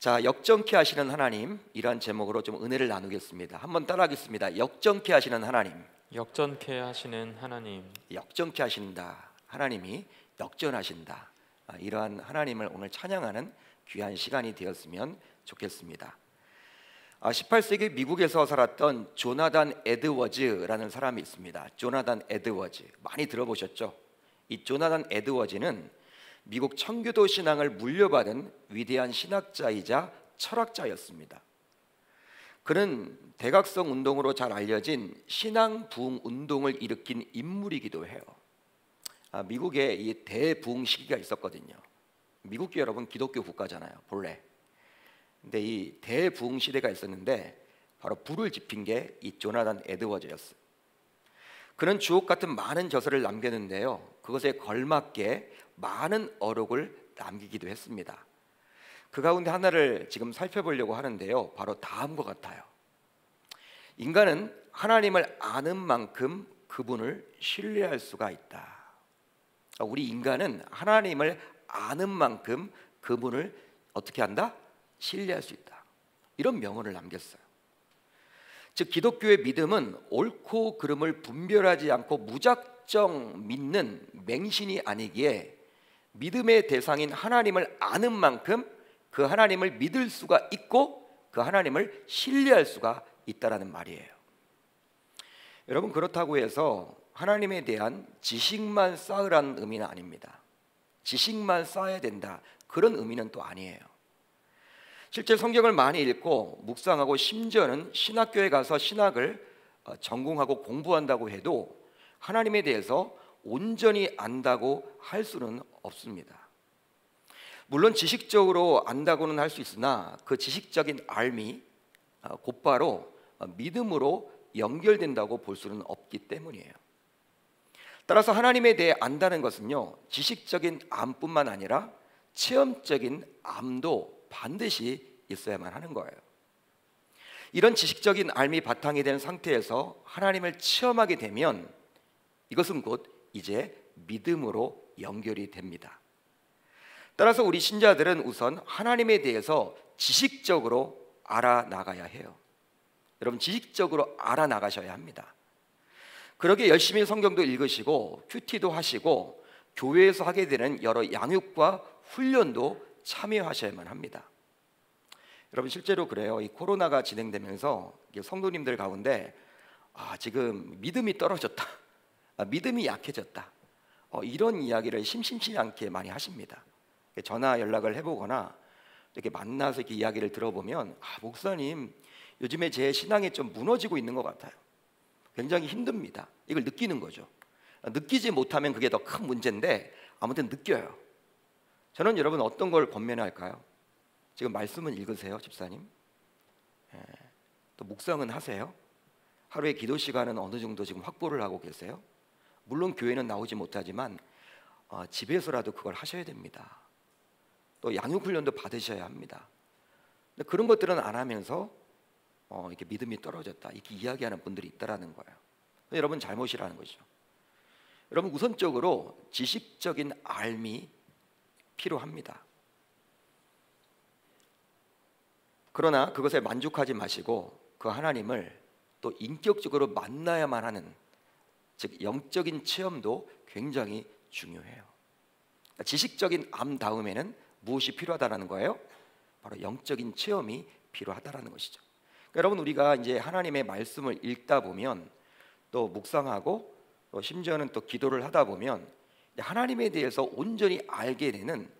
자, 역정케 하시는 하나님, 이러한 제목으로 좀 은혜를 나누겠습니다. 한번 따라하겠습니다. 역정케 하시는 하나님. 역전케 하시는 하나님. 역정케 하신다. 하나님이 역전하신다. 이러한 하나님을 오늘 찬양하는 귀한 시간이 되었으면 좋겠습니다. 18세기 미국에서 살았던 조나단 에드워즈라는 사람이 있습니다. 조나단 에드워즈, 많이 들어보셨죠? 이 조나단 에드워즈는 미국 청교도 신앙을 물려받은 위대한 신학자이자 철학자였습니다. 그는 대각성 운동으로 잘 알려진 신앙 부흥 운동을 일으킨 인물이기도 해요. 미국에 이 대부흥 시기가 있었거든요. 미국이 여러분 기독교 국가잖아요, 본래. 근데 이 대부흥 시대가 있었는데 바로 불을 지핀 게 이 조나단 에드워즈였어요. 그는 주옥 같은 많은 저서를 남겼는데요, 그것에 걸맞게 많은 어록을 남기기도 했습니다. 그 가운데 하나를 지금 살펴보려고 하는데요, 바로 다음과 같아요. 인간은 하나님을 아는 만큼 그분을 신뢰할 수가 있다. 우리 인간은 하나님을 아는 만큼 그분을 어떻게 한다? 신뢰할 수 있다. 이런 명언을 남겼어요. 즉 기독교의 믿음은 옳고 그름을 분별하지 않고 무작정 믿는 맹신이 아니기에 믿음의 대상인 하나님을 아는 만큼 그 하나님을 믿을 수가 있고 그 하나님을 신뢰할 수가 있다라는 말이에요. 여러분, 그렇다고 해서 하나님에 대한 지식만 쌓으라는 의미는 아닙니다. 지식만 쌓아야 된다, 그런 의미는 또 아니에요. 실제 성경을 많이 읽고 묵상하고 심지어는 신학교에 가서 신학을 전공하고 공부한다고 해도 하나님에 대해서 온전히 안다고 할 수는 없습니다. 물론 지식적으로 안다고는 할 수 있으나 그 지식적인 알미 곧바로 믿음으로 연결된다고 볼 수는 없기 때문이에요. 따라서 하나님에 대해 안다는 것은요, 지식적인 암뿐만 아니라 체험적인 암도 반드시 있어야만 하는 거예요. 이런 지식적인 알미 바탕이 된 상태에서 하나님을 체험하게 되면 이것은 곧 이제 믿음으로 연결이 됩니다. 따라서 우리 신자들은 우선 하나님에 대해서 지식적으로 알아나가야 해요. 여러분, 지식적으로 알아나가셔야 합니다. 그러게 열심히 성경도 읽으시고 큐티도 하시고 교회에서 하게 되는 여러 양육과 훈련도 참여하셔야만 합니다. 여러분, 실제로 그래요. 이 코로나가 진행되면서 성도님들 가운데 지금 믿음이 떨어졌다, 믿음이 약해졌다, 이런 이야기를 심심치 않게 많이 하십니다. 전화 연락을 해보거나 이렇게 만나서 이렇게 이야기를 들어보면 목사님, 요즘에 제 신앙이 좀 무너지고 있는 것 같아요. 굉장히 힘듭니다. 이걸 느끼는 거죠. 느끼지 못하면 그게 더 큰 문제인데 아무튼 느껴요. 저는 여러분 어떤 걸 권면할까요? 지금 말씀은 읽으세요, 집사님. 또 묵상은 하세요. 하루에 기도 시간은 어느 정도 지금 확보를 하고 계세요. 물론 교회는 나오지 못하지만 집에서라도 그걸 하셔야 됩니다. 또 양육훈련도 받으셔야 합니다. 근데 그런 것들은 안 하면서 이렇게 믿음이 떨어졌다, 이렇게 이야기하는 분들이 있다라는 거예요. 여러분 잘못이라는 거죠. 여러분, 우선적으로 지식적인 알미 필요합니다. 그러나 그것에 만족하지 마시고 그 하나님을 또 인격적으로 만나야만 하는, 즉 영적인 체험도 굉장히 중요해요. 지식적인 암 다음에는 무엇이 필요하다는 거예요? 바로 영적인 체험이 필요하다는 것이죠. 여러분, 우리가 이제 하나님의 말씀을 읽다 보면 또 묵상하고 또 심지어는 또 기도를 하다 보면 하나님에 대해서 온전히 알게 되는,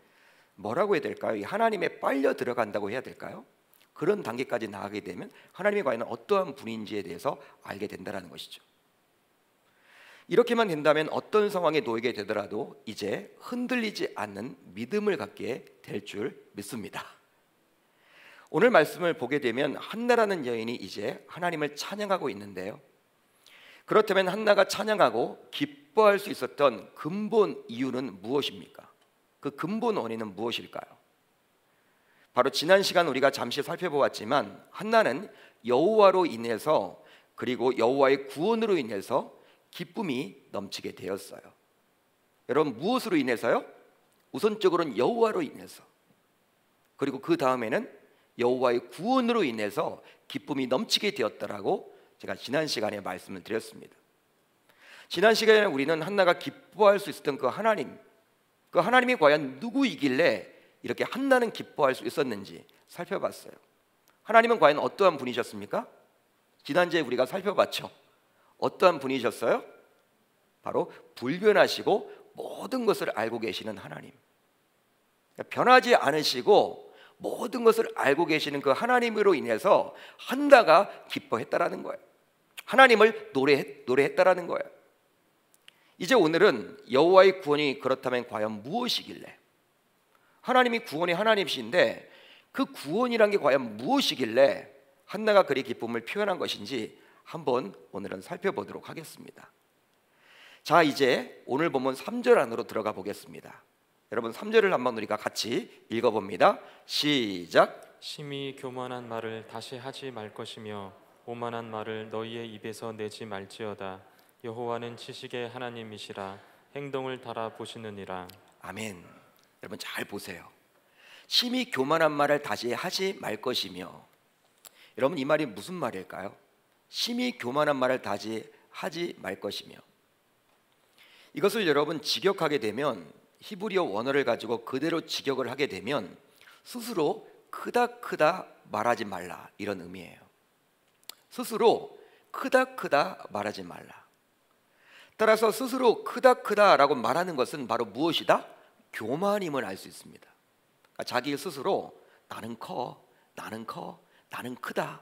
뭐라고 해야 될까요? 이 하나님에 빨려 들어간다고 해야 될까요? 그런 단계까지 나가게 되면 하나님이 과연 어떠한 분인지에 대해서 알게 된다는 것이죠. 이렇게만 된다면 어떤 상황에 놓이게 되더라도 이제 흔들리지 않는 믿음을 갖게 될 줄 믿습니다. 오늘 말씀을 보게 되면 한나라는 여인이 이제 하나님을 찬양하고 있는데요, 그렇다면 한나가 찬양하고 기뻐할 수 있었던 근본 이유는 무엇입니까? 그 근본 원인은 무엇일까요? 바로 지난 시간 우리가 잠시 살펴보았지만 한나는 여호와로 인해서, 그리고 여호와의 구원으로 인해서 기쁨이 넘치게 되었어요. 여러분, 무엇으로 인해서요? 우선적으로는 여호와로 인해서, 그리고 그 다음에는 여호와의 구원으로 인해서 기쁨이 넘치게 되었다라고 제가 지난 시간에 말씀을 드렸습니다. 지난 시간에 우리는 한나가 기뻐할 수 있었던 그 하나님이 과연 누구이길래 이렇게 한나는 기뻐할 수 있었는지 살펴봤어요. 하나님은 과연 어떠한 분이셨습니까? 지난주에 우리가 살펴봤죠. 어떠한 분이셨어요? 바로 불변하시고 모든 것을 알고 계시는 하나님. 변하지 않으시고 모든 것을 알고 계시는 그 하나님으로 인해서 한나가 기뻐했다라는 거예요. 하나님을 노래했다라는 거예요. 이제 오늘은 여호와의 구원이 그렇다면 과연 무엇이길래, 하나님이 구원의 하나님이신데 그 구원이란 게 과연 무엇이길래 한나가 그리 기쁨을 표현한 것인지 한번 오늘은 살펴보도록 하겠습니다. 자, 이제 오늘 본문 3절 안으로 들어가 보겠습니다. 여러분 3절을 한번 우리가 같이 읽어봅니다. 시작. 심히 교만한 말을 다시 하지 말 것이며 오만한 말을 너희의 입에서 내지 말지어다. 여호와는 지식의 하나님이시라. 행동을 달아보시느니라. 아멘. 여러분 잘 보세요. 심히 교만한 말을 다시 하지 말 것이며, 여러분 이 말이 무슨 말일까요? 심히 교만한 말을 다시 하지 말 것이며, 이것을 여러분 직역하게 되면, 히브리어 원어를 가지고 그대로 직역을 하게 되면 스스로 크다 말하지 말라, 이런 의미예요. 스스로 크다 말하지 말라. 따라서 스스로 크다라고 말하는 것은 바로 무엇이다? 교만임을 알 수 있습니다. 그러니까 자기 스스로 나는 커, 나는 크다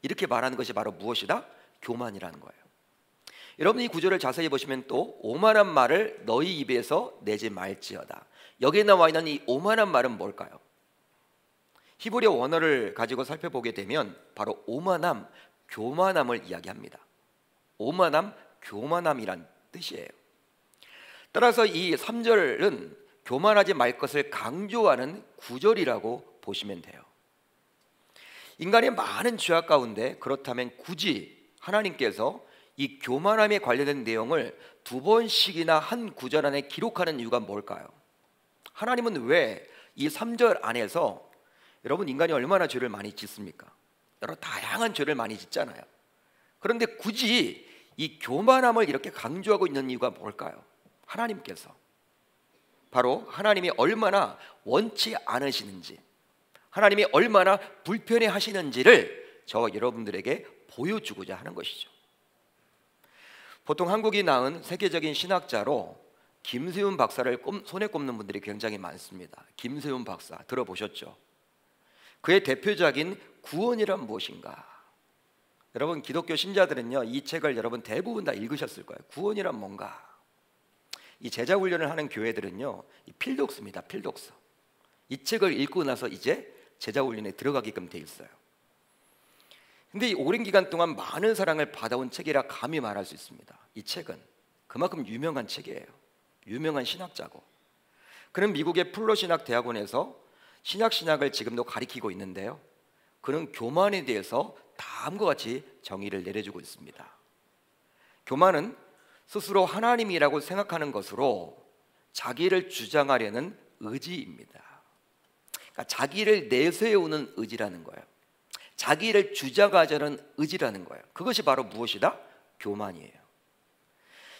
이렇게 말하는 것이 바로 무엇이다? 교만이라는 거예요. 여러분 이 구절을 자세히 보시면 또 오만한 말을 너희 입에서 내지 말지어다. 여기에 나와 있는 이 오만한 말은 뭘까요? 히브리어 원어를 가지고 살펴보게 되면 바로 오만함, 교만함을 이야기합니다. 오만함, 교만함이란 뜻이에요. 따라서 이 3절은 교만하지 말 것을 강조하는 구절이라고 보시면 돼요. 인간의 많은 죄악 가운데 그렇다면 굳이 하나님께서 이 교만함에 관련된 내용을 2번씩이나 한 구절 안에 기록하는 이유가 뭘까요? 하나님은 왜 이 3절 안에서, 여러분 인간이 얼마나 죄를 많이 짓습니까? 여러 다양한 죄를 많이 짓잖아요. 그런데 굳이 이 교만함을 이렇게 강조하고 있는 이유가 뭘까요? 하나님께서, 바로 하나님이 얼마나 원치 않으시는지, 하나님이 얼마나 불편해 하시는지를 저 여러분들에게 보여주고자 하는 것이죠. 보통 한국이 낳은 세계적인 신학자로 김세훈 박사를 손에 꼽는 분들이 굉장히 많습니다. 김세훈 박사 들어보셨죠? 그의 대표작인 구원이란 무엇인가? 여러분 기독교 신자들은요 이 책을 여러분 대부분 다 읽으셨을 거예요. 구원이란 뭔가? 이 제자 훈련을 하는 교회들은요 이 필독스입니다. 필독스. 이 책을 읽고 나서 이제 제자 훈련에 들어가게끔 돼 있어요. 근데 이 오랜 기간 동안 많은 사랑을 받아온 책이라 감히 말할 수 있습니다. 이 책은 그만큼 유명한 책이에요. 유명한 신학자고, 그는 미국의 풀러 신학 대학원에서 신학을 지금도 가리키고 있는데요, 그는 교만에 대해서 다음과 같이 정의를 내려주고 있습니다. 교만은 스스로 하나님이라고 생각하는 것으로 자기를 주장하려는 의지입니다. 그러니까 자기를 내세우는 의지라는 거예요. 자기를 주장하자는 의지라는 거예요. 그것이 바로 무엇이다? 교만이에요.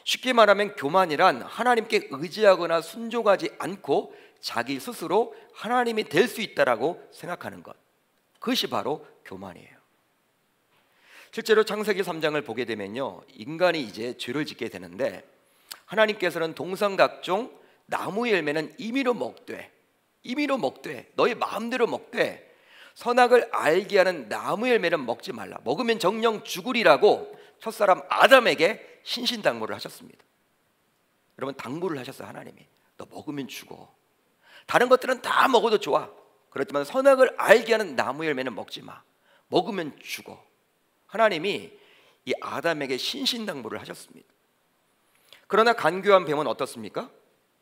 쉽게 말하면 교만이란 하나님께 의지하거나 순종하지 않고 자기 스스로 하나님이 될 수 있다라고 생각하는 것, 그것이 바로 교만이에요. 실제로 창세기 3장을 보게 되면요, 인간이 이제 죄를 짓게 되는데 하나님께서는 동상각종 나무 열매는 임의로 먹되 너희 마음대로 먹되 선악을 알게 하는 나무 열매는 먹지 말라, 먹으면 정령 죽으리라고 첫사람 아담에게 신신당부를 하셨습니다. 여러분 당부를 하셨어요. 하나님이 너 먹으면 죽어. 다른 것들은 다 먹어도 좋아. 그렇지만 선악을 알게 하는 나무 열매는 먹지 마. 먹으면 죽어. 하나님이 이 아담에게 신신당부를 하셨습니다. 그러나 간교한 뱀은 어떻습니까?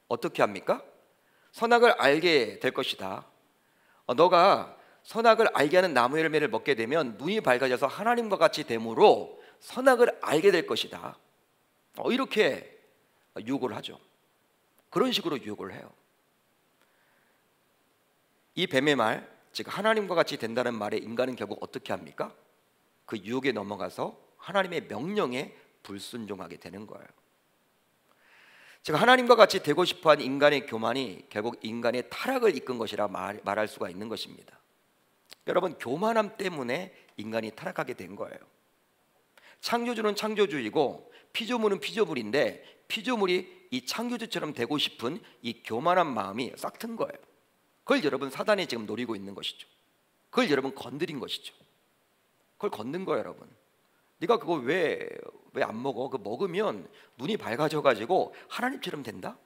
어떻게 합니까? 선악을 알게 될 것이다. 너가 선악을 알게 하는 나무 열매를 먹게 되면 눈이 밝아져서 하나님과 같이 됨으로 선악을 알게 될 것이다. 이렇게 유혹을 하죠. 그런 식으로 유혹을 해요. 이 뱀의 말, 즉 하나님과 같이 된다는 말에 인간은 결국 어떻게 합니까? 그 유혹에 넘어가서 하나님의 명령에 불순종하게 되는 거예요. 즉 하나님과 같이 되고 싶어한 인간의 교만이 결국 인간의 타락을 이끈 것이라 말할 수가 있는 것입니다. 여러분, 교만함 때문에 인간이 타락하게 된 거예요. 창조주는 창조주이고 피조물은 피조물인데 피조물이 이 창조주처럼 되고 싶은 이 교만한 마음이 싹튼 거예요. 그걸 여러분 사단이 지금 노리고 있는 것이죠. 그걸 여러분 건드린 것이죠. 그걸 건든 거예요. 여러분, 네가 그거 왜 안 먹어? 그거 먹으면 눈이 밝아져 가지고 하나님처럼 된다?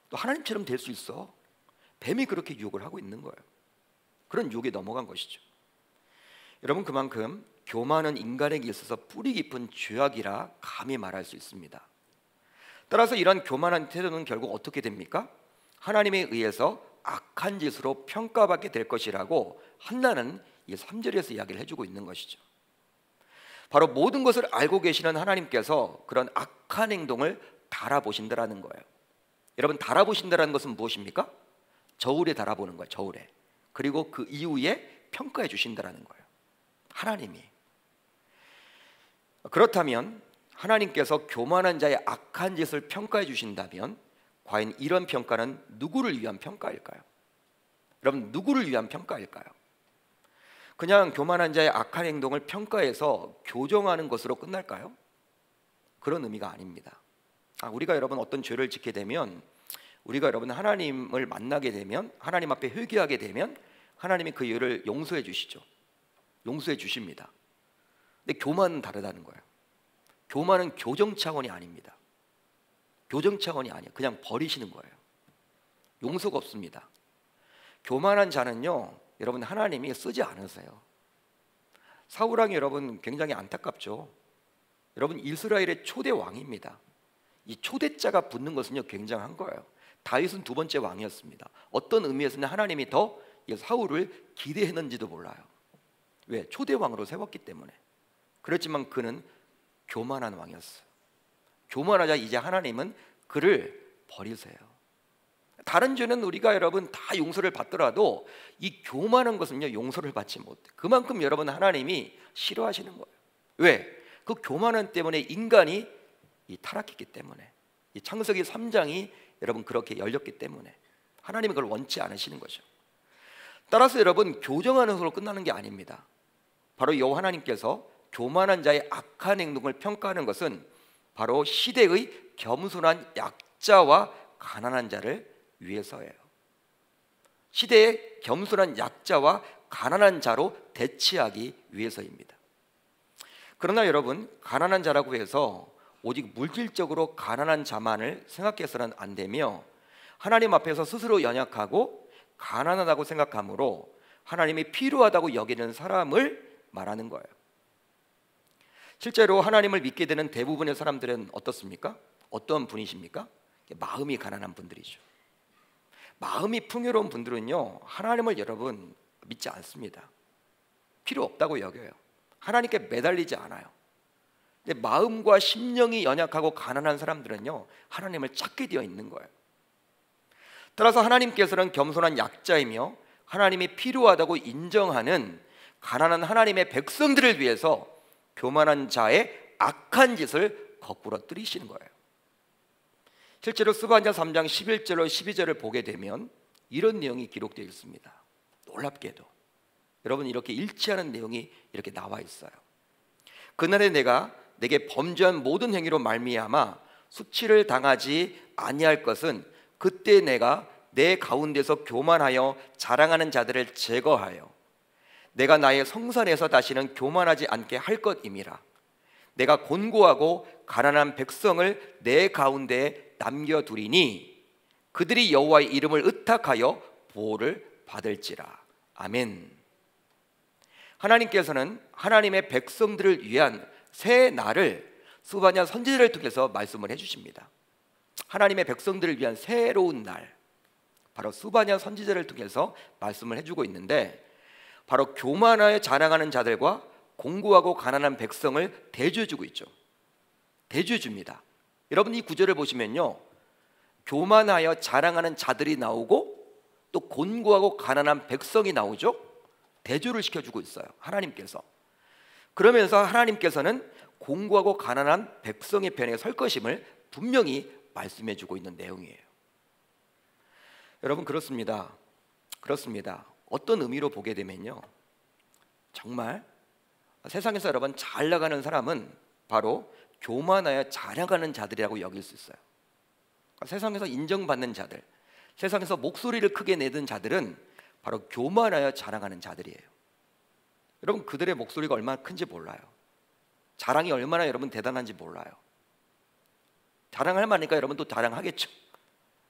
또 하나님처럼 될 수 있어. 뱀이 그렇게 유혹을 하고 있는 거예요. 그런 유혹에 넘어간 것이죠. 여러분, 그만큼 교만은 인간에게 있어서 뿌리 깊은 죄악이라 감히 말할 수 있습니다. 따라서 이런 교만한 태도는 결국 어떻게 됩니까? 하나님에 의해서 악한 짓으로 평가받게 될 것이라고 한나는 이 3절에서 이야기를 해주고 있는 것이죠. 바로 모든 것을 알고 계시는 하나님께서 그런 악한 행동을 달아보신다라는 거예요. 여러분, 달아보신다라는 것은 무엇입니까? 저울에 달아보는 거예요. 저울에. 그리고 그 이후에 평가해 주신다라는 거예요. 하나님이. 그렇다면 하나님께서 교만한 자의 악한 짓을 평가해 주신다면 과연 이런 평가는 누구를 위한 평가일까요? 여러분, 누구를 위한 평가일까요? 그냥 교만한 자의 악한 행동을 평가해서 교정하는 것으로 끝날까요? 그런 의미가 아닙니다. 우리가 여러분 어떤 죄를 짓게 되면, 우리가 여러분 하나님을 만나게 되면, 하나님 앞에 회개하게 되면 하나님이 그 죄를 용서해 주시죠. 용서해 주십니다. 근데 교만은 다르다는 거예요. 교만은 교정 차원이 아닙니다. 교정 차원이 아니에요. 그냥 버리시는 거예요. 용서가 없습니다. 교만한 자는요, 여러분 하나님이 쓰지 않으세요. 사울왕이 여러분 굉장히 안타깝죠. 여러분 이스라엘의 초대 왕입니다. 이 초대자가 붙는 것은요 굉장한 거예요. 다윗은 두 번째 왕이었습니다. 어떤 의미에서는 하나님이 더 사울을 기대했는지도 몰라요. 왜? 초대 왕으로 세웠기 때문에. 그렇지만 그는 교만한 왕이었어요. 교만하자 이제 하나님은 그를 버리세요. 다른 죄는 우리가 여러분 다 용서를 받더라도 이 교만한 것은요 용서를 받지 못해. 그만큼 여러분 하나님이 싫어하시는 거예요. 왜? 그 교만함 때문에 인간이 타락했기 때문에, 이 창세기 3장이 여러분 그렇게 열렸기 때문에 하나님은 그걸 원치 않으시는 거죠. 따라서 여러분 교정하는 것으로 끝나는 게 아닙니다. 바로 여호와 하나님께서 교만한 자의 악한 행동을 평가하는 것은 바로 시대의 겸손한 약자와 가난한 자를 위해서예요. 시대의 겸손한 약자와 가난한 자로 대치하기 위해서입니다. 그러나 여러분, 가난한 자라고 해서 오직 물질적으로 가난한 자만을 생각해서는 안 되며, 하나님 앞에서 스스로 연약하고 가난하다고 생각함으로 하나님이 필요하다고 여기는 사람을 말하는 거예요. 실제로 하나님을 믿게 되는 대부분의 사람들은 어떻습니까? 어떤 분이십니까? 마음이 가난한 분들이죠. 마음이 풍요로운 분들은요 하나님을 여러분 믿지 않습니다. 필요 없다고 여겨요. 하나님께 매달리지 않아요. 근데 마음과 심령이 연약하고 가난한 사람들은요 하나님을 찾게 되어 있는 거예요. 따라서 하나님께서는 겸손한 약자이며 하나님이 필요하다고 인정하는 가난한 하나님의 백성들을 위해서 교만한 자의 악한 짓을 거꾸로 뜨리시는 거예요. 실제로 스바냐 3장 11절로 12절을 보게 되면 이런 내용이 기록되어 있습니다. 놀랍게도 여러분 이렇게 일치하는 내용이 이렇게 나와 있어요. 그날에 내가 내게 범죄한 모든 행위로 말미암아 수치를 당하지 아니할 것은 그때 내가 내 가운데서 교만하여 자랑하는 자들을 제거하여 내가 나의 성산에서 다시는 교만하지 않게 할 것임이라. 내가 곤고하고 가난한 백성을 내 가운데에 남겨두리니 그들이 여호와의 이름을 의탁하여 보호를 받을지라. 아멘. 하나님께서는 하나님의 백성들을 위한 새 날을 스바냐 선지자를 통해서 말씀을 해주십니다. 하나님의 백성들을 위한 새로운 날, 바로 스바냐 선지자를 통해서 말씀을 해주고 있는데, 바로 교만하여 자랑하는 자들과 공고하고 가난한 백성을 대조해주고 있죠. 대조해줍니다. 여러분 이 구절을 보시면요, 교만하여 자랑하는 자들이 나오고 또 곤고하고 가난한 백성이 나오죠. 대조를 시켜주고 있어요. 하나님께서. 그러면서 하나님께서는 공고하고 가난한 백성의 편에 설 것임을 분명히 말씀해주고 있는 내용이에요. 여러분, 그렇습니다. 어떤 의미로 보게 되면요, 정말 세상에서 여러분 잘 나가는 사람은 바로 교만하여 자랑하는 자들이라고 여길 수 있어요. 그러니까 세상에서 인정받는 자들, 세상에서 목소리를 크게 내는 자들은 바로 교만하여 자랑하는 자들이에요. 여러분, 그들의 목소리가 얼마나 큰지 몰라요. 자랑이 얼마나 여러분 대단한지 몰라요. 자랑할 만하니까 여러분 또 자랑하겠죠.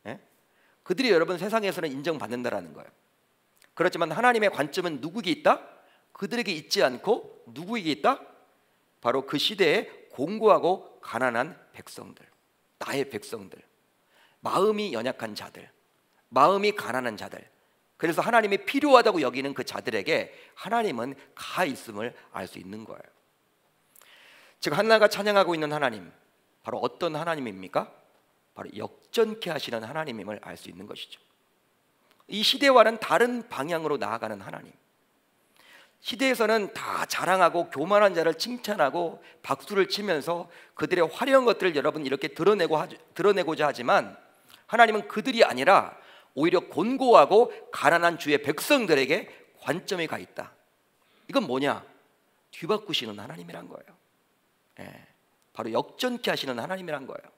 예? 그들이 여러분 세상에서는 인정받는다라는 거예요. 그렇지만 하나님의 관점은 누구에게 있다? 그들에게 있지 않고 누구에게 있다? 바로 그 시대에 공고하고 가난한 백성들, 나의 백성들, 마음이 연약한 자들, 마음이 가난한 자들, 그래서 하나님이 필요하다고 여기는 그 자들에게 하나님은 가 있음을 알 수 있는 거예요. 즉 한나가 찬양하고 있는 하나님, 바로 어떤 하나님입니까? 바로 역전케 하시는 하나님임을 알 수 있는 것이죠. 이 시대와는 다른 방향으로 나아가는 하나님. 시대에서는 다 자랑하고 교만한 자를 칭찬하고 박수를 치면서 그들의 화려한 것들을 여러분 이렇게 드러내고자 하지만 하나님은 그들이 아니라 오히려 곤고하고 가난한 주의 백성들에게 관점이 가 있다. 이건 뭐냐? 뒤바꾸시는 하나님이란 거예요. 예, 바로 역전케 하시는 하나님이란 거예요.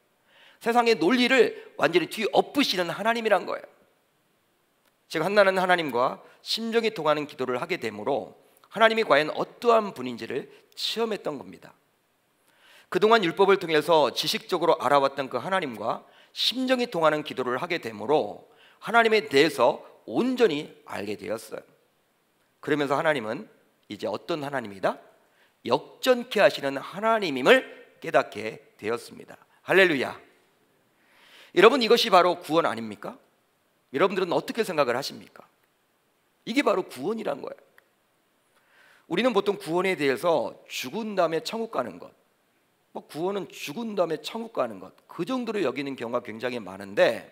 세상의 논리를 완전히 뒤엎으시는 하나님이란 거예요. 즉 한나는 하나님과 심정이 통하는 기도를 하게 되므로 하나님이 과연 어떠한 분인지를 체험했던 겁니다. 그동안 율법을 통해서 지식적으로 알아왔던 그 하나님과 심정이 통하는 기도를 하게 되므로 하나님에 대해서 온전히 알게 되었어요. 그러면서 하나님은 이제 어떤 하나님이다? 역전케 하시는 하나님임을 깨닫게 되었습니다. 할렐루야. 여러분, 이것이 바로 구원 아닙니까? 여러분들은 어떻게 생각을 하십니까? 이게 바로 구원이란 거예요. 우리는 보통 구원에 대해서 죽은 다음에 천국 가는 것, 구원은 죽은 다음에 천국 가는 것, 그 정도로 여기는 경우가 굉장히 많은데,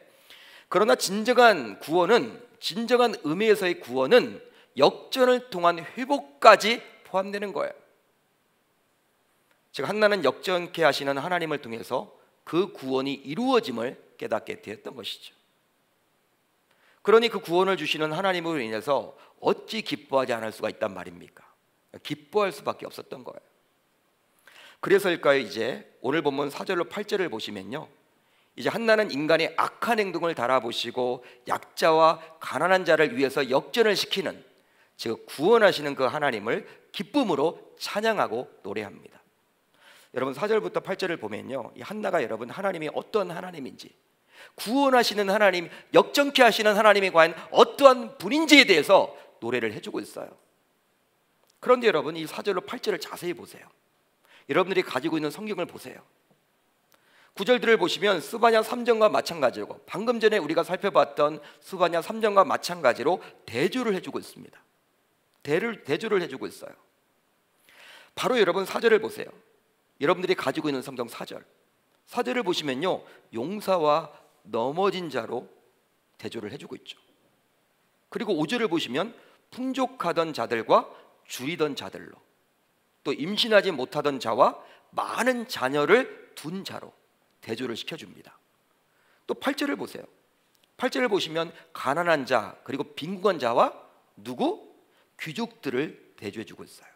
그러나 진정한 구원은, 진정한 의미에서의 구원은 역전을 통한 회복까지 포함되는 거예요. 즉 한나는 역전케 하시는 하나님을 통해서 그 구원이 이루어짐을 깨닫게 되었던 것이죠. 그러니 그 구원을 주시는 하나님으로 인해서 어찌 기뻐하지 않을 수가 있단 말입니까? 기뻐할 수밖에 없었던 거예요. 그래서일까요? 이제 오늘 본문 4절로 8절을 보시면요, 이제 한나는 인간의 악한 행동을 달아보시고 약자와 가난한 자를 위해서 역전을 시키는, 즉 구원하시는 그 하나님을 기쁨으로 찬양하고 노래합니다. 여러분 4절부터 8절을 보면요, 이 한나가 여러분 하나님이 어떤 하나님인지, 구원하시는 하나님, 역전케 하시는 하나님이 과연 어떠한 분인지에 대해서 노래를 해주고 있어요. 그런데 여러분 이 4절로 8절을 자세히 보세요. 여러분들이 가지고 있는 성경을 보세요. 9절들을 보시면 스바냐 3전과 마찬가지고, 방금 전에 우리가 살펴봤던 스바냐 3전과 마찬가지로 대조를 해주고 있습니다. 대조를 해주고 있어요. 바로 여러분 4절을 보세요. 여러분들이 가지고 있는 성경 4절을 보시면요, 용사와 넘어진 자로 대조를 해주고 있죠. 그리고 5절을 보시면 풍족하던 자들과 줄이던 자들로, 또 임신하지 못하던 자와 많은 자녀를 둔 자로 대조를 시켜줍니다. 또 8절을 보세요. 8절을 보시면 가난한 자 그리고 빈궁한 자와 누구? 귀족들을 대조해주고 있어요.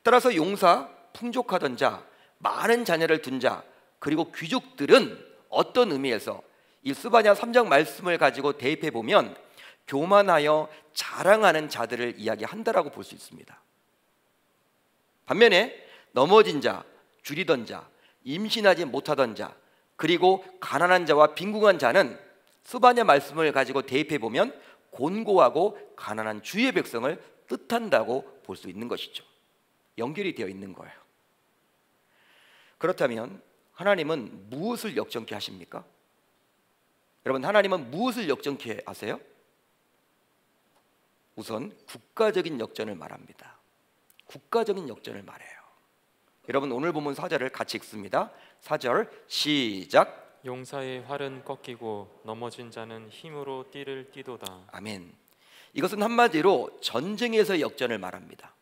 따라서 용사, 풍족하던 자, 많은 자녀를 둔 자, 그리고 귀족들은 어떤 의미에서 이 스바냐 3장 말씀을 가지고 대입해 보면 교만하여 자랑하는 자들을 이야기한다라고 볼 수 있습니다. 반면에 넘어진 자, 줄이던 자, 임신하지 못하던 자, 그리고 가난한 자와 빈궁한 자는 스바냐 말씀을 가지고 대입해 보면 곤고하고 가난한 주의 백성을 뜻한다고 볼 수 있는 것이죠. 연결이 되어 있는 거예요. 그렇다면 하나님은 무엇을 역전케 하십니까? 여러분, 하나님은 무엇을 역전케 하세요? 우선 국가적인 역전을 말합니다. 국가적인 역전을 말해요. 여러분 오늘 본문 4절을 같이 읽습니다. 4절 시작. 용사의 활은 꺾이고 넘어진 자는 힘으로 띠를 띠도다. 아멘. 이것은 한마디로 전쟁에서 역전을 말합니다.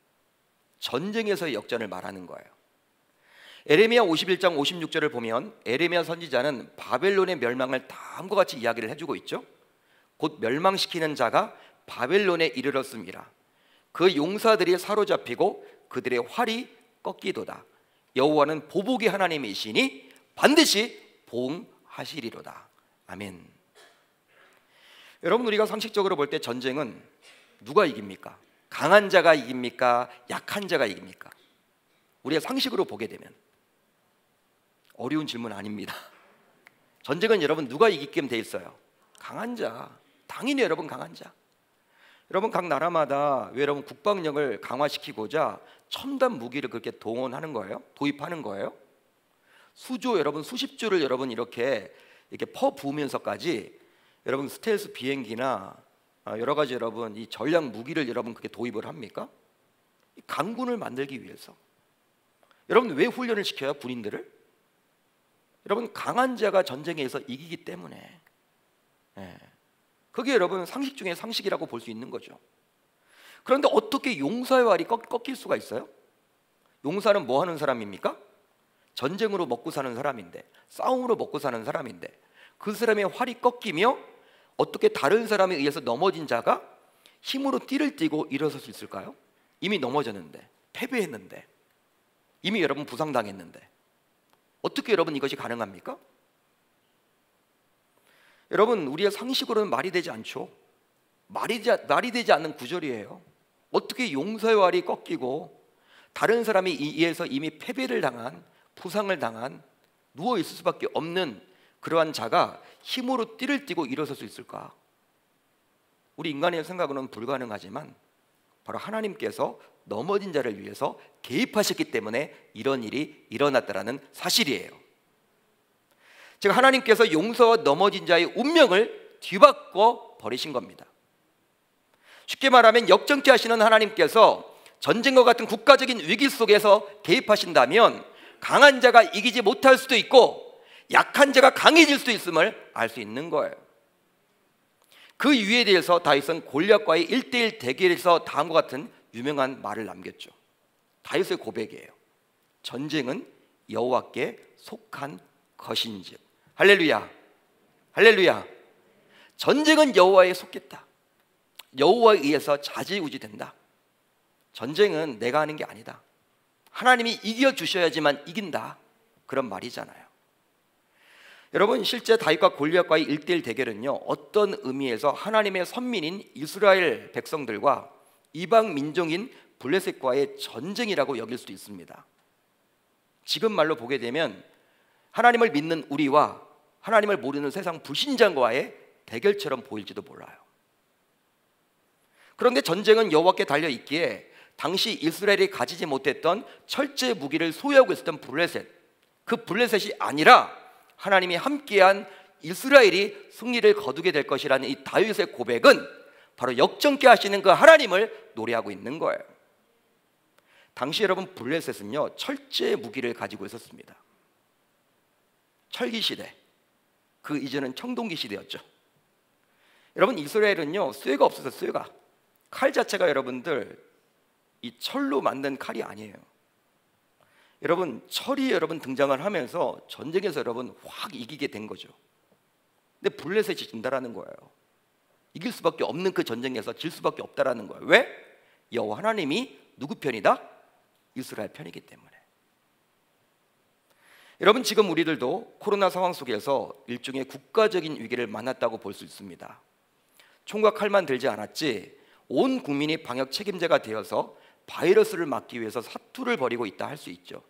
전쟁에서 역전을 말하는 거예요. 에레미야 51장 56절을 보면 에레미야 선지자는 바벨론의 멸망을 다음과 같이 이야기를 해주고 있죠. 곧 멸망시키는 자가 바벨론에 이르렀습니다. 그 용사들이 사로잡히고 그들의 활이 꺾이도다. 여호와는 보복의 하나님이시니 반드시 보응하시리로다. 아멘. 여러분, 우리가 상식적으로 볼 때 전쟁은 누가 이깁니까? 강한 자가 이깁니까? 약한 자가 이깁니까? 우리가 상식으로 보게 되면 어려운 질문 아닙니다. 전쟁은 여러분 누가 이기게끔 돼 있어요? 강한 자. 당연히 여러분 강한 자. 여러분 각 나라마다 왜 여러분 국방력을 강화시키고자 첨단 무기를 그렇게 동원하는 거예요? 도입하는 거예요? 수조 여러분 수십조를 여러분 이렇게 퍼 부으면서까지 여러분 스텔스 비행기나 여러 가지 여러분 이 전략 무기를 여러분 그렇게 도입을 합니까? 강군을 만들기 위해서. 여러분 왜 훈련을 시켜요? 군인들을? 여러분 강한 자가 전쟁에서 이기기 때문에. 그게 여러분 상식 중에 상식이라고 볼 수 있는 거죠. 그런데 어떻게 용사의 활이 꺾일 수가 있어요? 용사는 뭐 하는 사람입니까? 전쟁으로 먹고 사는 사람인데, 싸움으로 먹고 사는 사람인데, 그 사람의 활이 꺾이며 어떻게 다른 사람에 의해서 넘어진 자가 힘으로 띠를 띠고 일어설 수 있을까요? 이미 넘어졌는데, 패배했는데, 이미 여러분 부상당했는데 어떻게 여러분 이것이 가능합니까? 여러분 우리의 상식으로는 말이 되지 않죠. 말이 되지 않는 구절이에요. 어떻게 용사의 활이 꺾이고 다른 사람에 의해서 이미 패배를 당한, 부상을 당한, 누워 있을 수밖에 없는 그러한 자가 힘으로 띠를 띠고 일어설 수 있을까? 우리 인간의 생각으로는 불가능하지만 바로 하나님께서 넘어진 자를 위해서 개입하셨기 때문에 이런 일이 일어났다라는 사실이에요. 즉 하나님께서 용서와 넘어진 자의 운명을 뒤바꿔 버리신 겁니다. 쉽게 말하면 역정케 하시는 하나님께서 전쟁과 같은 국가적인 위기 속에서 개입하신다면 강한 자가 이기지 못할 수도 있고 약한 자가 강해질 수도 있음을 알 수 있는 거예요. 그 이유에 대해서 다윗은 골리앗과의 1대1 대결에서 다음과 같은 유명한 말을 남겼죠. 다윗의 고백이에요. 전쟁은 여호와께 속한 것인즉. 할렐루야, 할렐루야. 전쟁은 여호와에 속했다. 여호와에 의해서 좌지우지된다. 전쟁은 내가 하는 게 아니다. 하나님이 이겨주셔야지만 이긴다. 그런 말이잖아요. 여러분 실제 다윗과 골리앗과의 1대1 대결은요 어떤 의미에서 하나님의 선민인 이스라엘 백성들과 이방 민족인 블레셋과의 전쟁이라고 여길 수도 있습니다. 지금 말로 보게 되면 하나님을 믿는 우리와 하나님을 모르는 세상 불신자와의 대결처럼 보일지도 몰라요. 그런데 전쟁은 여호와께 달려있기에 당시 이스라엘이 가지지 못했던 철제 무기를 소유하고 있었던 블레셋, 그 블레셋이 아니라 하나님이 함께한 이스라엘이 승리를 거두게 될 것이라는 이 다윗의 고백은 바로 역정케 하시는 그 하나님을 노래하고 있는 거예요. 당시 여러분 블레셋은요 철제 무기를 가지고 있었습니다. 철기 시대, 그 이전은 청동기 시대였죠. 여러분 이스라엘은요 쇠가 없어서 쇠가 칼 자체가 여러분들 이 철로 만든 칼이 아니에요. 여러분 철이 여러분 등장을 하면서 전쟁에서 여러분 확 이기게 된 거죠. 근데 블레셋이 진다라는 거예요. 이길 수밖에 없는 그 전쟁에서 질 수밖에 없다라는 거예요. 왜? 여호와 하나님이 누구 편이다? 이스라엘 편이기 때문에. 여러분 지금 우리들도 코로나 상황 속에서 일종의 국가적인 위기를 만났다고 볼 수 있습니다. 총과 칼만 들지 않았지 온 국민이 방역 책임자가 되어서 바이러스를 막기 위해서 사투를 벌이고 있다 할 수 있죠.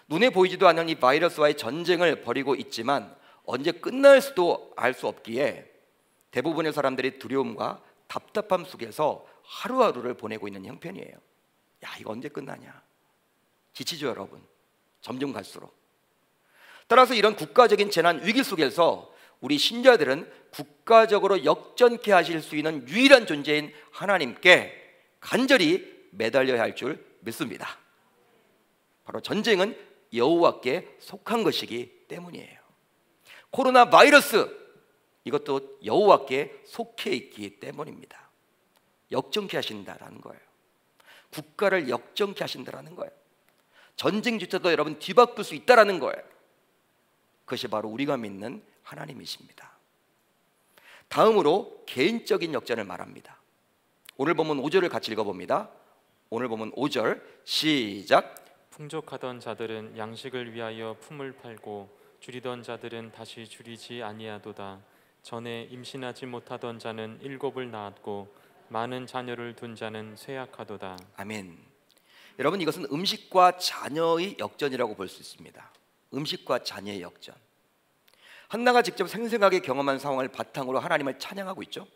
눈에 보이지도 않는 이 바이러스와의 전쟁을 벌이고 있지만 언제 끝날 수도 알 수 없기에 대부분의 사람들이 두려움과 답답함 속에서 하루하루를 보내고 있는 형편이에요. 야, 이거 언제 끝나냐? 지치죠 여러분. 점점 갈수록. 따라서 이런 국가적인 재난 위기 속에서 우리 신자들은 국가적으로 역전케 하실 수 있는 유일한 존재인 하나님께 간절히 매달려야 할 줄 믿습니다. 바로 전쟁은 여호와께 속한 것이기 때문이에요. 코로나 바이러스 이것도 여호와께 속해 있기 때문입니다. 역정케 하신다라는 거예요. 국가를 역정케 하신다라는 거예요. 전쟁조차도 여러분 뒤바꿀 수 있다라는 거예요. 그것이 바로 우리가 믿는 하나님이십니다. 다음으로 개인적인 역전을 말합니다. 오늘 본문 5절을 같이 읽어봅니다. 오늘 본문 5절 시작. 풍족하던 자들은 양식을 위하여 품을 팔고 줄이던 자들은 다시 줄이지 아니하도다. 전에 임신하지 못하던 자는 7을 낳았고 많은 자녀를 둔 자는 쇠약하도다. 아멘. 여러분, 이것은 음식과 자녀의 역전이라고 볼 수 있습니다. 음식과 자녀의 역전. 한나가 직접 생생하게 경험한 상황을 바탕으로 하나님을 찬양하고 있죠.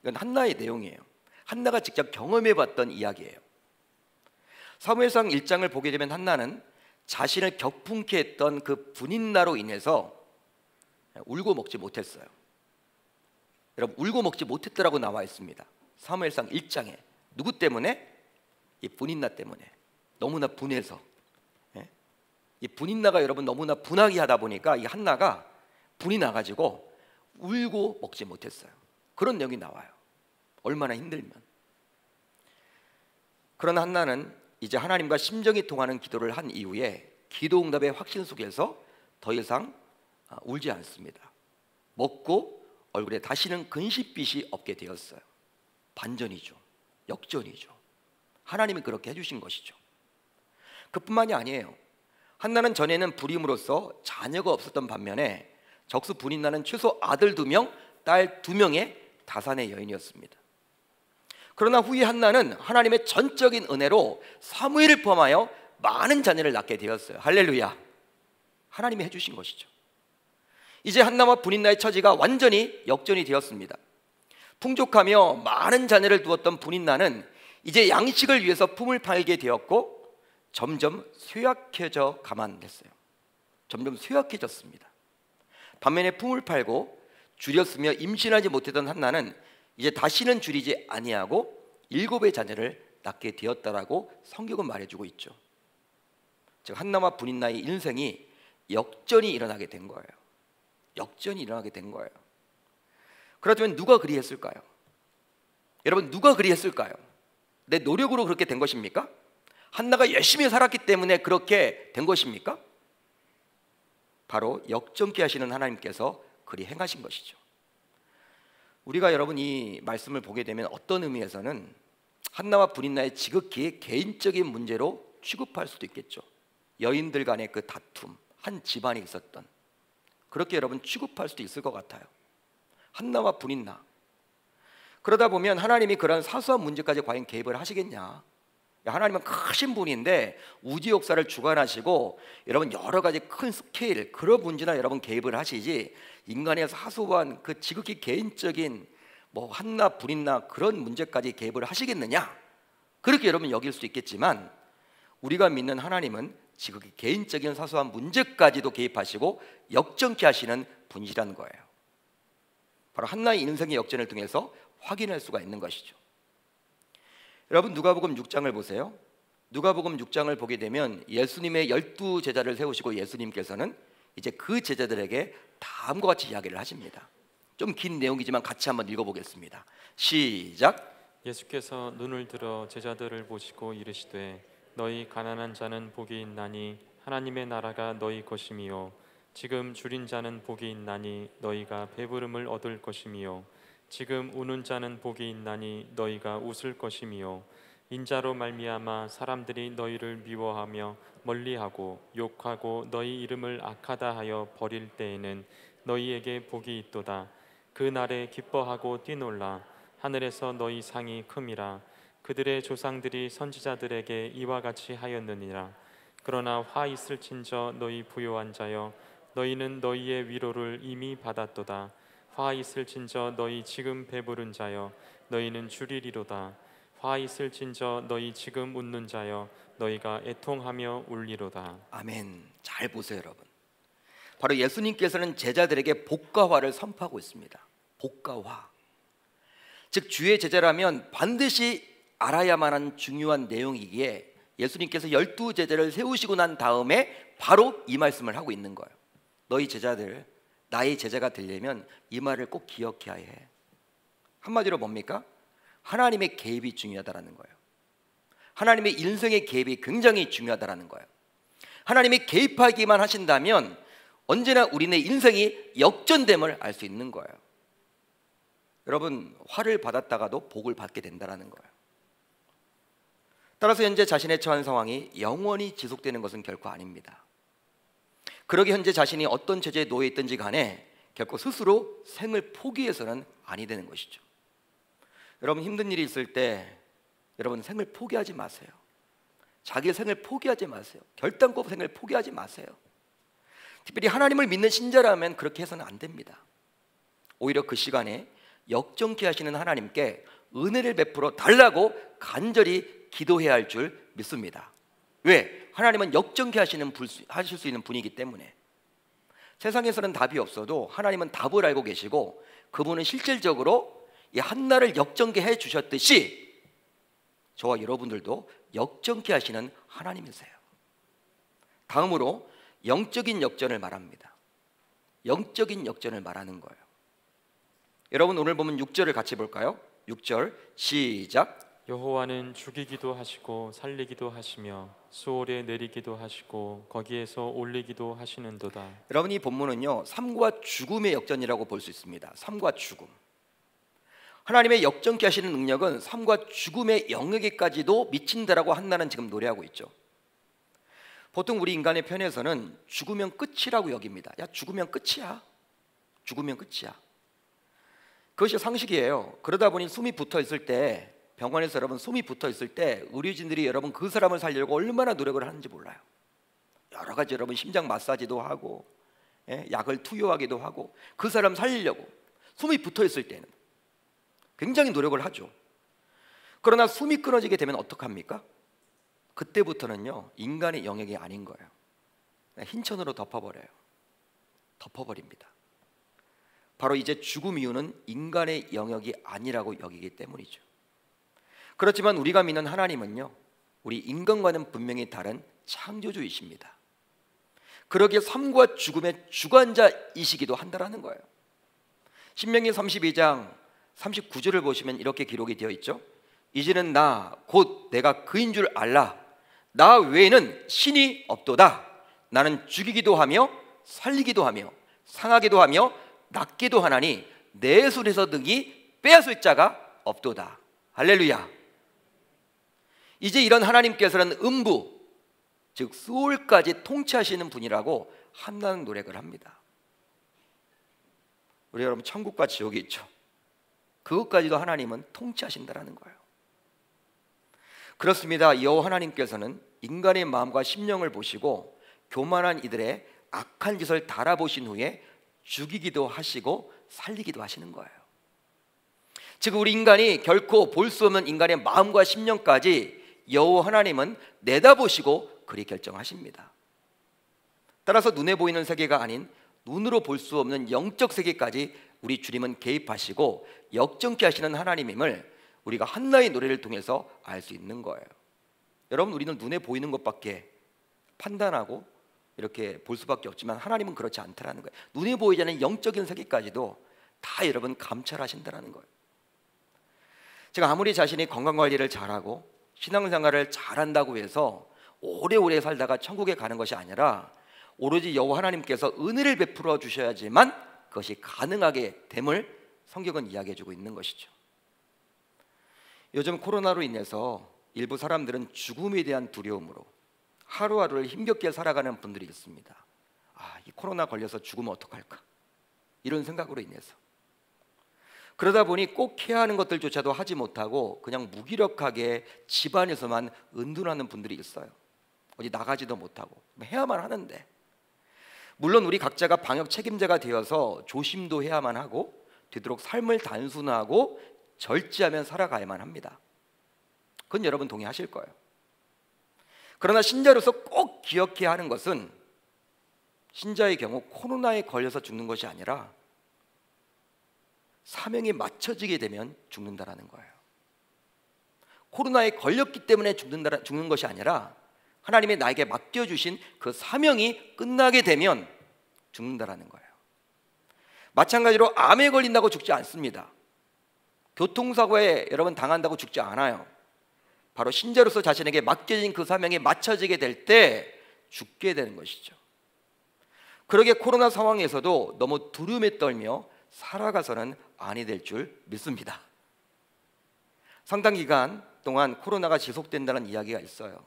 이건 한나의 내용이에요. 한나가 직접 경험해봤던 이야기예요. 사무엘상 1장을 보게 되면 한나는 자신을 격풍케 했던 그 분인나로 인해서 울고 먹지 못했어요. 여러분, 울고 먹지 못했더라고 나와 있습니다. 사무엘상 1장에. 누구 때문에? 이 분인나 때문에. 너무나 분해서. 이 분인나가 여러분 너무나 분하게 하다 보니까 이 한나가 분이 나가지고 울고 먹지 못했어요. 그런 내용이 나와요. 얼마나 힘들면. 그러나 한나는 이제 하나님과 심정이 통하는 기도를 한 이후에 기도 응답의 확신 속에서 더 이상 울지 않습니다. 먹고 얼굴에 다시는 근심빛이 없게 되었어요. 반전이죠. 역전이죠. 하나님이 그렇게 해주신 것이죠. 그뿐만이 아니에요. 한나는 전에는 불임으로써 자녀가 없었던 반면에 적수 분인나는 최소 아들 2명, 딸 2명의 다산의 여인이었습니다. 그러나 후에 한나는 하나님의 전적인 은혜로 사무엘을 포함하여 많은 자녀를 낳게 되었어요. 할렐루야. 하나님이 해주신 것이죠. 이제 한나와 분인나의 처지가 완전히 역전이 되었습니다. 풍족하며 많은 자녀를 두었던 분인나는 이제 양식을 위해서 품을 팔게 되었고 점점 쇠약해져 가만 됐어요. 점점 쇠약해졌습니다. 반면에 품을 팔고 줄였으며 임신하지 못했던 한나는 이제 다시는 줄이지 아니하고 7의 자녀를 낳게 되었다라고 성경은 말해주고 있죠. 즉 한나와 분인나의 인생이 역전이 일어나게 된 거예요. 역전이 일어나게 된 거예요. 그렇다면 누가 그리했을까요? 여러분, 누가 그리했을까요? 내 노력으로 그렇게 된 것입니까? 한나가 열심히 살았기 때문에 그렇게 된 것입니까? 바로 역전케 하시는 하나님께서 그리 행하신 것이죠. 우리가 여러분 이 말씀을 보게 되면 어떤 의미에서는 한나와 분인나의 지극히 개인적인 문제로 취급할 수도 있겠죠. 여인들 간의 그 다툼, 한 집안에 있었던, 그렇게 여러분 취급할 수도 있을 것 같아요. 한나와 분인나. 그러다 보면 하나님이 그런 사소한 문제까지 과연 개입을 하시겠냐? 하나님은 크신 분인데 우주 역사를 주관하시고 여러분 여러 가지 큰 스케일, 그런 문제나 여러분 개입을 하시지 인간의 사소한 그 지극히 개인적인 뭐 한나 분인나 그런 문제까지 개입을 하시겠느냐? 그렇게 여러분 여길 수 있겠지만 우리가 믿는 하나님은 지극히 개인적인 사소한 문제까지도 개입하시고 역전케 하시는 분이시라는 거예요. 바로 한나의 인생의 역전을 통해서 확인할 수가 있는 것이죠. 여러분 누가복음 6장을 보세요. 누가복음 6장을 보게 되면 예수님의 12제자를 세우시고 예수님께서는 이제 그 제자들에게 다음과 같이 이야기를 하십니다. 좀 긴 내용이지만 같이 한번 읽어보겠습니다. 시작. 예수께서 눈을 들어 제자들을 보시고 이르시되 너희 가난한 자는 복이 있나니 하나님의 나라가 너희 것이미요 지금 줄인 자는 복이 있나니 너희가 배부름을 얻을 것이미요 지금 우는 자는 복이 있나니 너희가 웃을 것이미요 인자로 말미암아 사람들이 너희를 미워하며 멀리하고 욕하고 너희 이름을 악하다 하여 버릴 때에는 너희에게 복이 있도다. 그 날에 기뻐하고 뛰놀라. 하늘에서 너희 상이 큼이라. 그들의 조상들이 선지자들에게 이와 같이 하였느니라. 그러나 화 있을진저 너희 부요한 자여 너희는 너희의 위로를 이미 받았도다. 화 있을진저 너희 지금 배부른 자여 너희는 줄이리로다. 화 있을진저 너희 지금 웃는 자여 너희가 애통하며 울리로다. 아멘. 잘 보세요 여러분. 바로 예수님께서는 제자들에게 복과 화를 선포하고 있습니다. 복과 화. 즉 주의 제자라면 반드시 알아야만 하는 중요한 내용이기에 예수님께서 12제자를 세우시고 난 다음에 바로 이 말씀을 하고 있는 거예요. 너희 제자들 나의 제자가 되려면 이 말을 꼭 기억해야 해. 한마디로 뭡니까? 하나님의 개입이 중요하다라는 거예요. 하나님의 인생의 개입이 굉장히 중요하다라는 거예요. 하나님이 개입하기만 하신다면 언제나 우리네 인생이 역전됨을 알 수 있는 거예요. 여러분, 화를 받았다가도 복을 받게 된다는 거예요. 따라서 현재 자신의 처한 상황이 영원히 지속되는 것은 결코 아닙니다. 그러기 현재 자신이 어떤 처지에 놓여 있든지 간에 결코 스스로 생을 포기해서는 아니 되는 것이죠. 여러분, 힘든 일이 있을 때 여러분 생을 포기하지 마세요. 자기의 생을 포기하지 마세요. 결단코 생을 포기하지 마세요. 특별히 하나님을 믿는 신자라면 그렇게 해서는 안 됩니다. 오히려 그 시간에 역정케 하시는 하나님께 은혜를 베풀어 달라고 간절히 기도해야 할 줄 믿습니다. 왜? 하나님은 역정케 하실 수 있는 분이기 때문에. 세상에서는 답이 없어도 하나님은 답을 알고 계시고 그분은 실질적으로 이 한나를 역정케 해 주셨듯이 저와 여러분들도 역정케 하시는 하나님이세요. 다음으로 영적인 역전을 말합니다. 영적인 역전을 말하는 거예요. 여러분, 오늘 보면 6절을 같이 볼까요? 6절 시작. 여호와는 죽이기도 하시고 살리기도 하시며 수월에 내리기도 하시고 거기에서 올리기도 하시는도다. 여러분, 이 본문은요 삶과 죽음의 역전이라고 볼 수 있습니다. 삶과 죽음. 하나님의 역전케 하시는 능력은 삶과 죽음의 영역에까지도 미친다라고 한나는 지금 노래하고 있죠. 보통 우리 인간의 편에서는 죽으면 끝이라고 여깁니다. 야, 죽으면 끝이야. 죽으면 끝이야. 그것이 상식이에요. 그러다 보니 숨이 붙어 있을 때, 병원에서 여러분 숨이 붙어 있을 때 의료진들이 여러분 그 사람을 살리려고 얼마나 노력을 하는지 몰라요. 여러 가지 여러분 심장 마사지도 하고 약을 투여하기도 하고 그 사람 살리려고 숨이 붙어 있을 때는 굉장히 노력을 하죠. 그러나 숨이 끊어지게 되면 어떡합니까? 그때부터는요 인간의 영역이 아닌 거예요. 흰 천으로 덮어버려요. 덮어버립니다. 바로 이제 죽음 이유는 인간의 영역이 아니라고 여기기 때문이죠. 그렇지만 우리가 믿는 하나님은요 우리 인간과는 분명히 다른 창조주이십니다. 그러기에 삶과 죽음의 주관자이시기도 한다라는 거예요. 신명기 32장 39절을 보시면 이렇게 기록이 되어 있죠. 이제는 나 곧 내가 그인 줄 알라. 나 외에는 신이 없도다. 나는 죽이기도 하며 살리기도 하며 상하기도 하며 낫기도 하나니 내 손에서 능히 빼앗을 자가 없도다. 할렐루야. 이제 이런 하나님께서는 음부 즉 수월까지 통치하시는 분이라고 한나는 노력을 합니다. 우리 여러분 천국과 지옥이 있죠. 그것까지도 하나님은 통치하신다라는 거예요. 그렇습니다. 여호와 하나님께서는 인간의 마음과 심령을 보시고 교만한 이들의 악한 짓을 달아보신 후에 죽이기도 하시고 살리기도 하시는 거예요. 즉 우리 인간이 결코 볼 수 없는 인간의 마음과 심령까지 여호와 하나님은 내다보시고 그리 결정하십니다. 따라서 눈에 보이는 세계가 아닌 눈으로 볼 수 없는 영적 세계까지 우리 주님은 개입하시고 역정케 하시는 하나님임을 우리가 한나의 노래를 통해서 알 수 있는 거예요. 여러분, 우리는 눈에 보이는 것밖에 판단하고 이렇게 볼 수밖에 없지만 하나님은 그렇지 않다라는 거예요. 눈에 보이지 않는 영적인 세계까지도 다 여러분 감찰하신다라는 거예요. 제가 아무리 자신이 건강관리를 잘하고 신앙생활을 잘한다고 해서 오래오래 살다가 천국에 가는 것이 아니라 오로지 여호와 하나님께서 은혜를 베풀어 주셔야지만 그것이 가능하게 됨을 성경은 이야기해주고 있는 것이죠. 요즘 코로나로 인해서 일부 사람들은 죽음에 대한 두려움으로 하루하루를 힘겹게 살아가는 분들이 있습니다. 이 코로나 걸려서 죽으면 어떡할까? 이런 생각으로 인해서 그러다 보니 꼭 해야 하는 것들조차도 하지 못하고 그냥 무기력하게 집안에서만 은둔하는 분들이 있어요. 어디 나가지도 못하고 해야만 하는데, 물론 우리 각자가 방역 책임자가 되어서 조심도 해야만 하고 되도록 삶을 단순하고 절제하며 살아가야만 합니다. 그건 여러분 동의하실 거예요. 그러나 신자로서 꼭 기억해야 하는 것은 신자의 경우 코로나에 걸려서 죽는 것이 아니라 사명이 맞춰지게 되면 죽는다라는 거예요. 코로나에 걸렸기 때문에 죽는 것이 아니라 하나님이 나에게 맡겨주신 그 사명이 끝나게 되면 죽는다라는 거예요. 마찬가지로 암에 걸린다고 죽지 않습니다. 교통사고에 여러분 당한다고 죽지 않아요. 바로 신자로서 자신에게 맡겨진 그 사명에 맞춰지게 될 때 죽게 되는 것이죠. 그러게 코로나 상황에서도 너무 두려움에 떨며 살아가서는 아니 될 줄 믿습니다. 상당 기간 동안 코로나가 지속된다는 이야기가 있어요.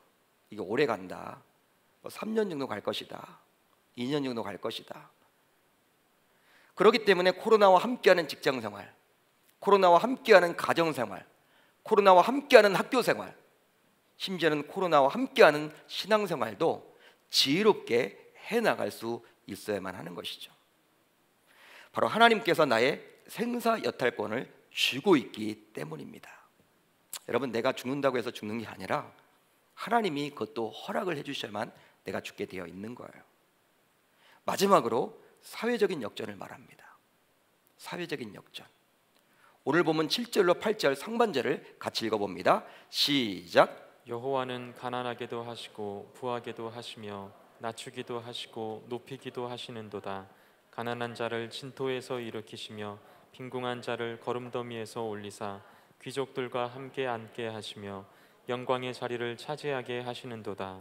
이게 오래 간다. 3년 정도 갈 것이다. 2년 정도 갈 것이다. 그렇기 때문에 코로나와 함께하는 직장생활, 코로나와 함께하는 가정생활, 코로나와 함께하는 학교생활, 심지어는 코로나와 함께하는 신앙생활도 지혜롭게 해나갈 수 있어야만 하는 것이죠. 바로 하나님께서 나의 생사여탈권을 쥐고 있기 때문입니다. 여러분, 내가 죽는다고 해서 죽는 게 아니라 하나님이 그것도 허락을 해주셔야만 내가 죽게 되어 있는 거예요. 마지막으로 사회적인 역전을 말합니다. 사회적인 역전. 오늘 보면 7절로 8절 상반절을 같이 읽어봅니다. 시작. 여호와는 가난하게도 하시고 부하게도 하시며 낮추기도 하시고 높이기도 하시는도다. 가난한 자를 진토에서 일으키시며 빈궁한 자를 거름더미에서 올리사 귀족들과 함께 앉게 하시며 영광의 자리를 차지하게 하시는도다.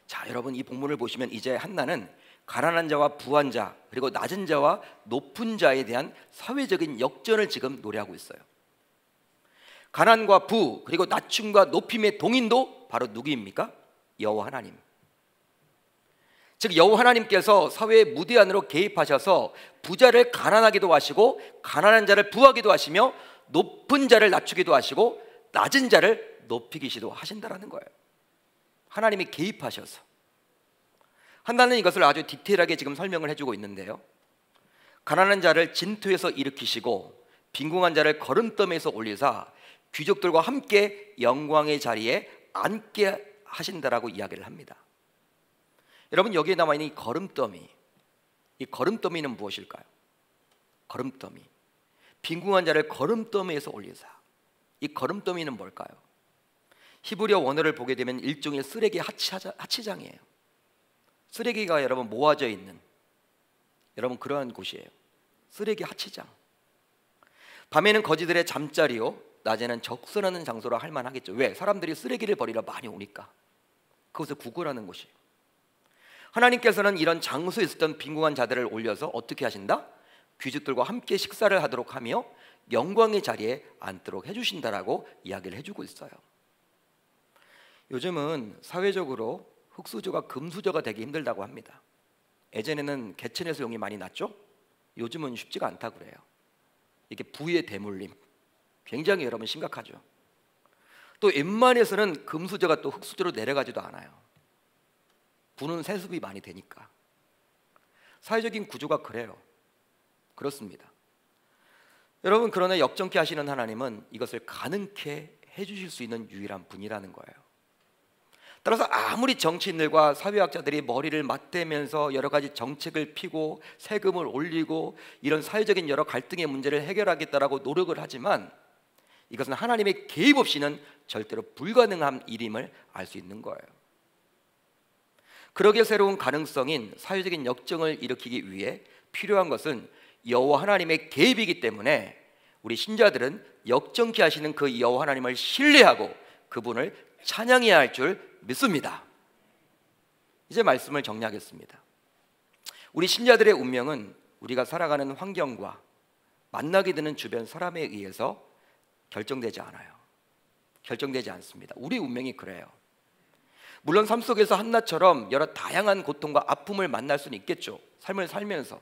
자, 여러분, 이 본문을 보시면 이제 한나는 가난한 자와 부한 자, 그리고 낮은 자와 높은 자에 대한 사회적인 역전을 지금 노래하고 있어요. 가난과 부, 그리고 낮춤과 높임의 동인도 바로 누구입니까? 여호와 하나님. 즉 여호와 하나님께서 사회의 무대 안으로 개입하셔서 부자를 가난하기도 하시고 가난한 자를 부하기도 하시며 높은 자를 낮추기도 하시고 낮은 자를 높이기도 하신다라는 거예요. 하나님이 개입하셔서. 한나는 이것을 아주 디테일하게 지금 설명을 해주고 있는데요. 가난한 자를 진토에서 일으키시고 빈궁한 자를 거름더미에서 올리사 귀족들과 함께 영광의 자리에 앉게 하신다라고 이야기를 합니다. 여러분, 여기에 나와 있는 이 거름더미, 이 거름더미는 무엇일까요? 거름더미, 빈궁한 자를 거름더미에서 올리사. 이 거름더미는 뭘까요? 히브리어 원어를 보게 되면 일종의 쓰레기 하치장이에요. 쓰레기가 여러분 모아져 있는 여러분 그러한 곳이에요. 쓰레기 하치장. 밤에는 거지들의 잠자리요, 낮에는 적선하는 장소라 할 만하겠죠. 왜? 사람들이 쓰레기를 버리러 많이 오니까. 그것을 구걸하는 곳이에요. 하나님께서는 이런 장소에 있었던 빈궁한 자들을 올려서 어떻게 하신다? 귀족들과 함께 식사를 하도록 하며 영광의 자리에 앉도록 해주신다라고 이야기를 해주고 있어요. 요즘은 사회적으로 흙수저가 금수저가 되기 힘들다고 합니다. 예전에는 개천에서 용이 많이 났죠? 요즘은 쉽지가 않다 그래요. 이게 부의 대물림, 굉장히 여러분 심각하죠. 또 웬만해서는 금수저가 또 흙수저로 내려가지도 않아요. 부는 세습이 많이 되니까. 사회적인 구조가 그래요. 그렇습니다. 여러분, 그러나 역정케 하시는 하나님은 이것을 가능케 해주실 수 있는 유일한 분이라는 거예요. 따라서 아무리 정치인들과 사회학자들이 머리를 맞대면서 여러 가지 정책을 피고 세금을 올리고 이런 사회적인 여러 갈등의 문제를 해결하겠다라고 노력을 하지만 이것은 하나님의 개입 없이는 절대로 불가능한 일임을 알 수 있는 거예요. 그러기에 새로운 가능성인 사회적인 역정을 일으키기 위해 필요한 것은 여호와 하나님의 개입이기 때문에 우리 신자들은 역정케 하시는 그 여호와 하나님을 신뢰하고 그분을 찬양해야 할 줄 믿습니다. 이제 말씀을 정리하겠습니다. 우리 신자들의 운명은 우리가 살아가는 환경과 만나게 되는 주변 사람에 의해서 결정되지 않아요. 결정되지 않습니다. 우리 운명이 그래요. 물론 삶 속에서 한나처럼 여러 다양한 고통과 아픔을 만날 수는 있겠죠. 삶을 살면서.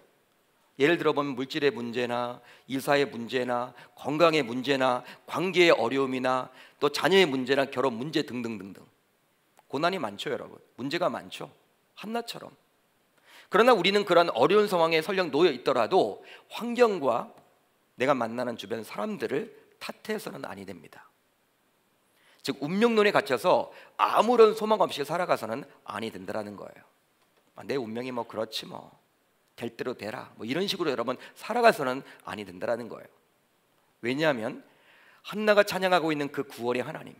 예를 들어 보면 물질의 문제나 일사의 문제나 건강의 문제나 관계의 어려움이나 또 자녀의 문제나 결혼 문제 등등등등. 고난이 많죠, 여러분. 문제가 많죠. 한나처럼. 그러나 우리는 그런 어려운 상황에 설령 놓여 있더라도 환경과 내가 만나는 주변 사람들을 탓해서는 아니 됩니다. 즉 운명론에 갇혀서 아무런 소망 없이 살아가서는 아니 된다라는 거예요. 내 운명이 뭐 그렇지 뭐 될 대로 되라 뭐 이런 식으로 여러분 살아가서는 아니 된다라는 거예요. 왜냐하면 한나가 찬양하고 있는 그 구원의 하나님,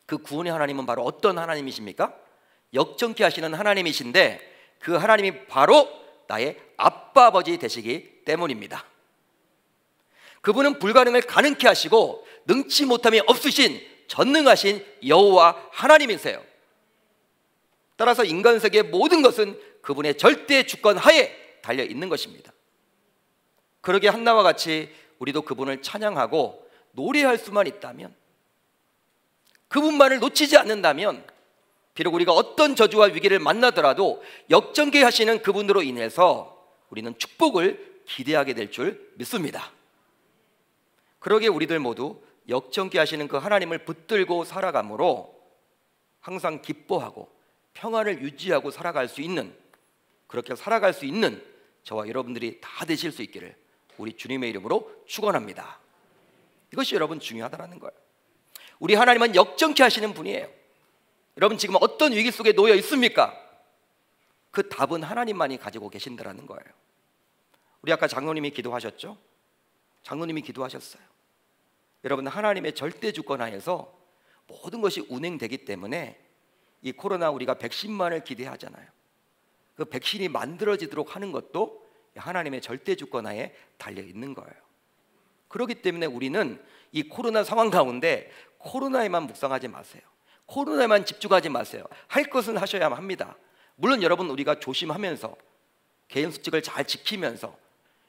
그 구원의 하나님은 바로 어떤 하나님이십니까? 역정케 하시는 하나님이신데 그 하나님이 바로 나의 아빠 아버지 되시기 때문입니다. 그분은 불가능을 가능케 하시고 능치 못함이 없으신 전능하신 여호와 하나님이세요. 따라서 인간 세계의 모든 것은 그분의 절대 주권 하에 달려 있는 것입니다. 그러게 한나와 같이 우리도 그분을 찬양하고 노래할 수만 있다면, 그분만을 놓치지 않는다면, 비록 우리가 어떤 저주와 위기를 만나더라도 역전케 하시는 그분으로 인해서 우리는 축복을 기대하게 될 줄 믿습니다. 그러기에 우리들 모두 역전케 하시는 그 하나님을 붙들고 살아감으로 항상 기뻐하고 평안을 유지하고 살아갈 수 있는, 그렇게 살아갈 수 있는 저와 여러분들이 다 되실 수 있기를 우리 주님의 이름으로 축원합니다. 이것이 여러분 중요하다는 거예요. 우리 하나님은 역전케 하시는 분이에요. 여러분 지금 어떤 위기 속에 놓여 있습니까? 그 답은 하나님만이 가지고 계신다라는 거예요. 우리 아까 장로님이 기도하셨죠? 장로님이 기도하셨어요. 여러분 하나님의 절대 주권 하에서 모든 것이 운행되기 때문에 이 코로나 우리가 백신만을 기대하잖아요. 그 백신이 만들어지도록 하는 것도 하나님의 절대 주권 하에 달려 있는 거예요. 그렇기 때문에 우리는 이 코로나 상황 가운데 코로나에만 묵상하지 마세요. 코로나에만 집중하지 마세요. 할 것은 하셔야 합니다. 물론 여러분 우리가 조심하면서 개인 수칙을 잘 지키면서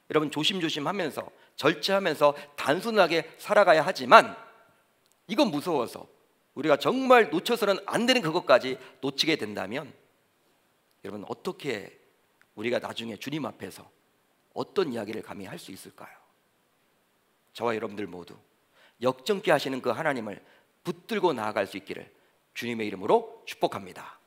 여러분 조심조심하면서 절제하면서 단순하게 살아가야 하지만, 이건 무서워서 우리가 정말 놓쳐서는 안 되는 그것까지 놓치게 된다면 여러분 어떻게 우리가 나중에 주님 앞에서 어떤 이야기를 감히 할 수 있을까요? 저와 여러분들 모두 역전케 하시는 그 하나님을 붙들고 나아갈 수 있기를 주님의 이름으로 축복합니다.